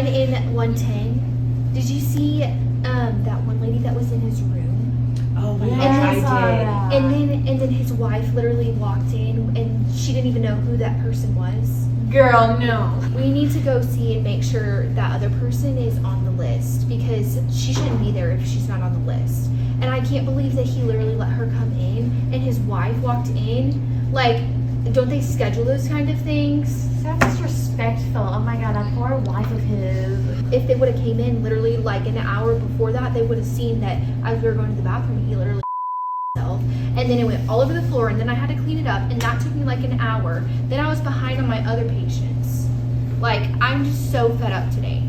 one in 110. Did you see that one lady that was in his room? Oh my gosh, I did. And then his wife literally walked in and she didn't even know who that person was. Girl, no. We need to go see and make sure that other person is on the list because she shouldn't be there if she's not on the list. And I can't believe that he literally let her come in and his wife walked in. Like, don't they schedule those kind of things? That's disrespectful. Oh my god, that poor wife of his. If they would have came in literally like an hour before that, they would have seen that as we were going to the bathroom, he literally himself. And then it went all over the floor and then I had to clean it up and that took me like an hour. Then I was behind on my other patients. Like, I'm just so fed up today.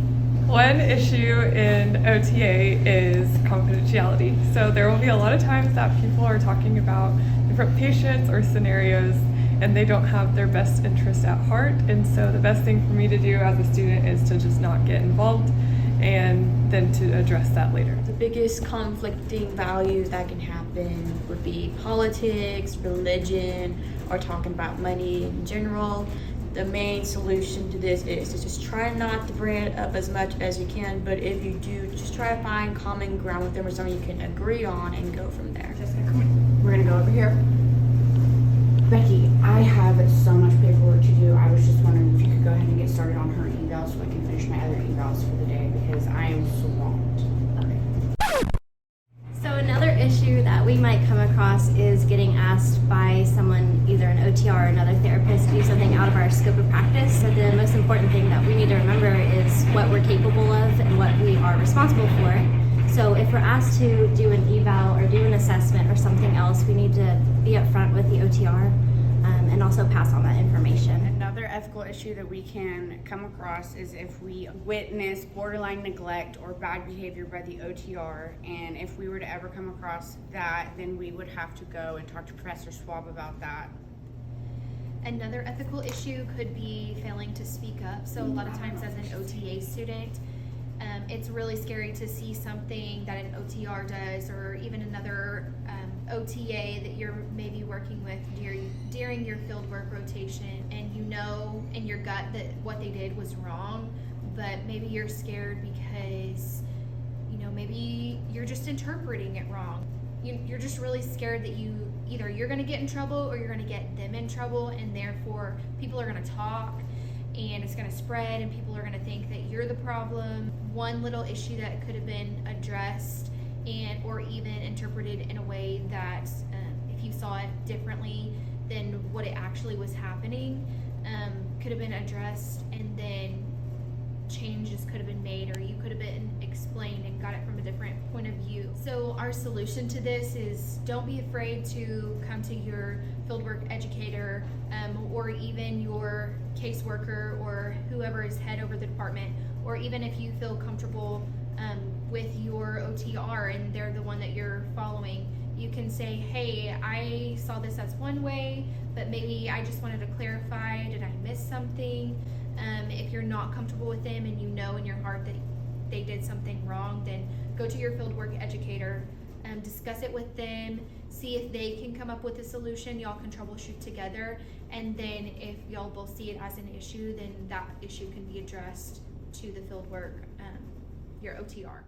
One issue in OTA is confidentiality. So there will be a lot of times that people are talking about different patients or scenarios and they don't have their best interest at heart. And so the best thing for me to do as a student is to just not get involved and then to address that later. The biggest conflicting values that can happen would be politics, religion, or talking about money in general. The main solution to this is to just try not to bring it up as much as you can, but if you do, just try to find common ground with them or something you can agree on and go from there. Jessica, come on. We're gonna go over here. Becky, I have so much paperwork to do. I was just wondering if you could go ahead and get started on her eval so I can finish my other evals for the day because I am swamped. So another issue that we might come across is getting asked by someone, either an OTR or another therapist, to do something out of our scope of practice. So the most important thing that we need to remember is what we're capable of and what we are responsible for. So if we're asked to do an eval or do an assessment or something else, we need to be upfront with the OTR and also pass on that information. Another ethical issue that we can come across is if we witness borderline neglect or bad behavior by the OTR, and if we were to ever come across that, then we would have to go and talk to Professor Schwab about that. Another ethical issue could be failing to speak up. So a lot of times as an OTA student, it's really scary to see something that an OTR does or even another OTA that you're maybe working with during your fieldwork rotation, and you know in your gut that what they did was wrong, but maybe you're scared because maybe you're just interpreting it wrong. You're just really scared that either you're going to get in trouble or you're going to get them in trouble, and therefore people are going to talk and it's going to spread and people are going to think that you're the problem. One little issue that could have been addressed or even interpreted in a way that if you saw it differently than what it actually was happening, could have been addressed, and then changes could have been made, or you could have been explained and got it from a different point of view. So our solution to this is don't be afraid to come to your fieldwork educator or even your caseworker or whoever is head over the department, or even if you feel comfortable with your OTR and they're the one that you're following, you can say, hey, I saw this as one way, but maybe I just wanted to clarify, did I miss something? If you're not comfortable with them and you know in your heart that they did something wrong, then go to your fieldwork educator, discuss it with them, see if they can come up with a solution. Y'all can troubleshoot together, and then if y'all both see it as an issue, then that issue can be addressed to the fieldwork, your OTR.